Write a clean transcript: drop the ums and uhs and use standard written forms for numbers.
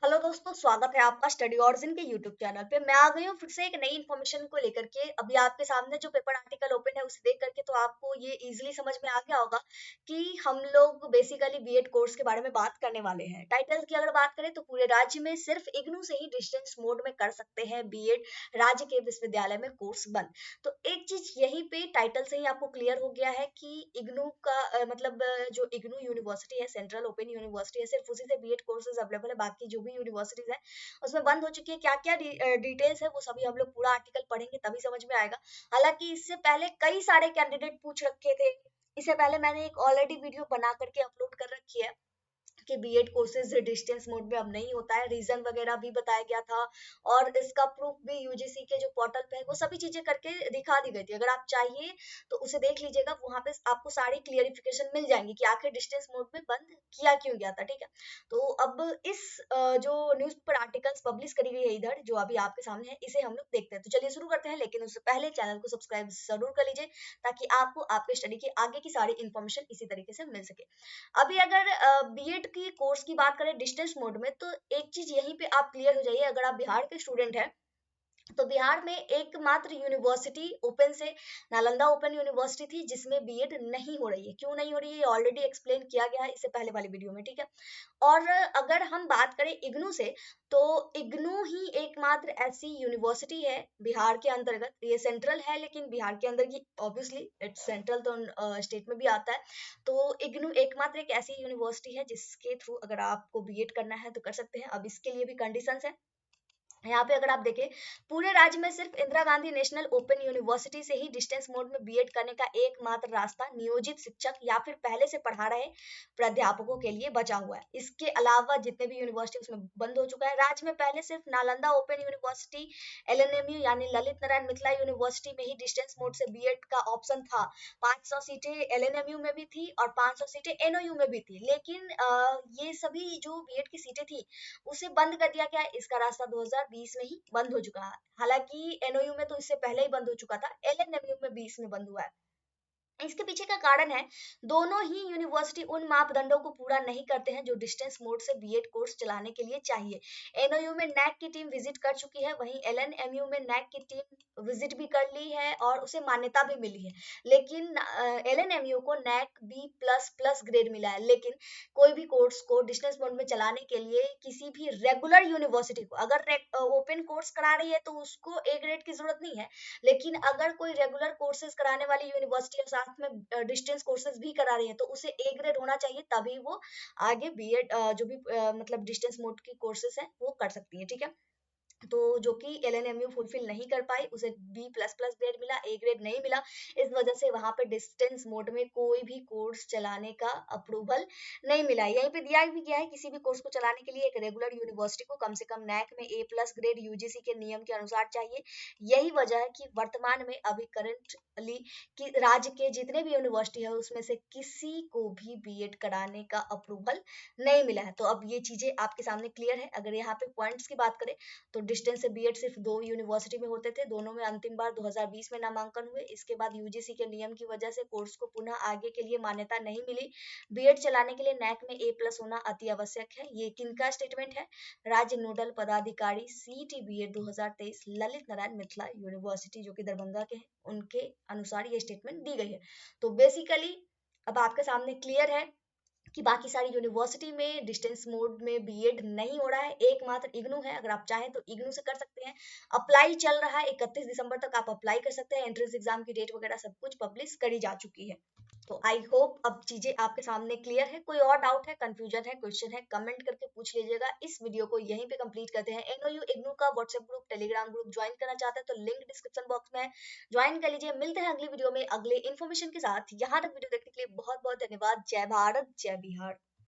Hello दोस्तों, स्वागत है आपका स्टडी ऑरिजिन के यूट्यूब चैनल पे। मैं आ गई हूँ फिर से एक नई इन्फॉर्मेशन को लेकर के। अभी आपके सामने जो पेपर आर्टिकल ओपन है उसे देख करके तो आपको ये इजीली समझ में आ गया होगा कि हम लोग बेसिकली बीएड कोर्स के बारे में बात करने वाले हैं। टाइटल की अगर बात करें तो पूरे राज्य में सिर्फ इग्नू से ही डिस्टेंस मोड में कर सकते हैं बीएड, राज्य के विश्वविद्यालय में कोर्स बंद। तो एक चीज यहीं पे टाइटल से ही आपको क्लियर हो गया है कि इग्नू का जो इग्नू यूनिवर्सिटी है, सेंट्रल ओपन यूनिवर्सिटी है, सिर्फ उसी से बीएड कोर्सेज अवेलेबल है। बाकी जो भी यूनिवर्सिटीज है उसमें बंद हो चुकी है। क्या क्या डिटेल्स है वो सभी हम लोग पूरा आर्टिकल पढ़ेंगे तभी समझ में आएगा। हालांकि इससे पहले कई सारे कैंडिडेट पूछ रखे थे। इससे पहले मैंने एक ऑलरेडी वीडियो बना करके अपलोड कर रखी है कि बीएड कोर्सेज डिस्टेंस मोड में अब नहीं होता है, रीजन वगैरह भी बताया गया था। और इसका प्रूफ भी यूजीसी के जो पोर्टल पे है वो सभी चीजें करके दिखा दी गई थी। अगर आप चाहिए तो उसे देख लीजिएगा, वहां पे आपको सारी क्लियरिफिकेशन मिल जाएंगी कि आखिर डिस्टेंस मोड में बंद किया क्यों गया था। ठीक है, तो अब इस जो न्यूज़पेपर आर्टिकल्स पब्लिश करी गई है इधर जो अभी आपके सामने है, इसे हम लोग देखते हैं। तो चलिए शुरू करते हैं, लेकिन उससे पहले चैनल को सब्सक्राइब जरूर कर लीजिए ताकि आपको आपके स्टडी की आगे की सारी इन्फॉर्मेशन इसी तरीके से मिल सके। अभी अगर बीएड की कोर्स की बात करें डिस्टेंस मोड में, तो एक चीज यहीं पे आप क्लियर हो जाइए। अगर आप बिहार के स्टूडेंट हैं तो बिहार में एकमात्र यूनिवर्सिटी ओपन से नालंदा ओपन यूनिवर्सिटी थी जिसमें बीएड नहीं हो रही है। क्यों नहीं हो रही है ये ऑलरेडी एक्सप्लेन किया गया है इससे पहले वाली वीडियो में। ठीक है, और अगर हम बात करें इग्नू से, तो इग्नू ही एकमात्र ऐसी यूनिवर्सिटी है बिहार के अंतर्गत। ये सेंट्रल है लेकिन बिहार के अंदर की, ऑब्वियसली इट्स सेंट्रल तो स्टेट में भी आता है। तो इग्नू एकमात्र एक ऐसी यूनिवर्सिटी है जिसके थ्रू अगर आपको बीएड करना है तो कर सकते हैं। अब इसके लिए भी कंडीशंस है। यहाँ पे अगर आप देखें, पूरे राज्य में सिर्फ Indira Gandhi national open university से ही डिस्टेंस मोड में बीएड करने का एकमात्र रास्ता नियोजित शिक्षक या फिर पहले से पढ़ा रहे प्राध्यापकों के लिए बचा हुआ है। इसके अलावा जितने भी यूनिवर्सिटी उसमें बंद हो चुका है। राज्य में पहले सिर्फ नालंदा ओपन यूनिवर्सिटी, एलएनएमयू यानी ललित नारायण मिथिला यूनिवर्सिटी में ही डिस्टेंस मोड से बीएड का ऑप्शन था। 500 सीटें एलएनएमयू में भी थी और 500 सीटें एनओयू में भी थी, लेकिन ये सभी जो बीएड की सीटें थी उसे बंद कर दिया गया है। इसका रास्ता 2020 में ही बंद हो चुका है। हालांकि एनओयू में तो इससे पहले ही बंद हो चुका था, एलएनएमयू में 20 में बंद हुआ है। इसके पीछे का कारण है, दोनों ही यूनिवर्सिटी उन मापदंडों को पूरा नहीं करते हैं जो डिस्टेंस मोड से बीएड कोर्स चलाने के लिए चाहिए। एनओयू में नैक की टीम विजिट कर चुकी है, वहीं एलएनएमयू में नैक की टीम विजिट भी कर ली है और उसे मान्यता भी मिली है। लेकिन एलएनएमयू को NAAC B plus plus grade मिला है। लेकिन कोई भी कोर्स को डिस्टेंस मोड में चलाने के लिए किसी भी रेगुलर यूनिवर्सिटी को, अगर ओपन कोर्स करा रही है तो उसको ए ग्रेड की जरूरत नहीं है। लेकिन अगर कोई रेगुलर कोर्सेज कराने वाली यूनिवर्सिटी और साथ में डिस्टेंस कोर्सेज भी करा रही है तो उसे ए ग्रेड होना चाहिए, तभी वो आगे बीएड जो भी डिस्टेंस मोड की कोर्सेज है वो कर सकती है। ठीक है, तो जो कि एलएनएमयू फुलफिल नहीं कर पाई, उसे बी प्लस प्लस ग्रेड मिला, ए ग्रेड नहीं मिला। इस वजह से वहां पे डिस्टेंस मोड में कोई भी कोर्स चलाने का अप्रूवल नहीं मिला। यहीं पे दिया भी गया है, किसी भी कोर्स को चलाने के लिए एक रेगुलर यूनिवर्सिटी को कम से कम नैक में ए प्लस ग्रेड यूजीसी के नियम के अनुसार चाहिए। यही वजह है कि वर्तमान में अभी करंटली कि राज्य के जितने भी यूनिवर्सिटी है उसमें से किसी को भी बीएड कराने का अप्रूवल नहीं मिला है। तो अब ये चीजें आपके सामने क्लियर है। अगर यहाँ पे पॉइंट्स की बात करें तो डिस्टेंस से बीएड सिर्फ 2 यूनिवर्सिटी में होते थे, दोनों में अंतिम बार 2020 में नामांकन हुए। इसके बाद यूजीसी के नियम की वजह से कोर्स को पुनः आगे के लिए मान्यता नहीं मिली। बीएड चलाने के लिए नैक में ए प्लस होना अति आवश्यक है। ये किनका स्टेटमेंट है? राज्य नोडल पदाधिकारी CET BEd 2023 Lalit Narayan Mithila university जो कि दरभंगा के हैं, उनके अनुसार ये स्टेटमेंट दी गई है। तो बेसिकली अब आपके सामने क्लियर है कि बाकी सारी यूनिवर्सिटी में डिस्टेंस मोड में बीएड नहीं हो रहा है, एकमात्र इग्नू है। अगर आप चाहें तो इग्नू से कर सकते हैं। अप्लाई चल रहा है, 31 दिसंबर तक आप अप्लाई कर सकते हैं। एंट्रेंस एग्जाम की डेट वगैरह सब कुछ पब्लिश करी जा चुकी है। तो आई होप अब चीजें आपके सामने क्लियर है। कोई और डाउट है, कंफ्यूजन है, क्वेश्चन है, कमेंट करके पूछ लीजिएगा। इस वीडियो को यहीं पे कंप्लीट करते हैं। एनओयू इग्नू का WhatsApp group, Telegram group join करना चाहते हैं तो लिंक डिस्क्रिप्शन बॉक्स में है, ज्वाइन कर लीजिए। मिलते हैं अगली वीडियो में अगले इन्फॉर्मेशन के साथ। यहाँ तक वीडियो देखने के लिए बहुत बहुत धन्यवाद। जय भारत, जय बिहार।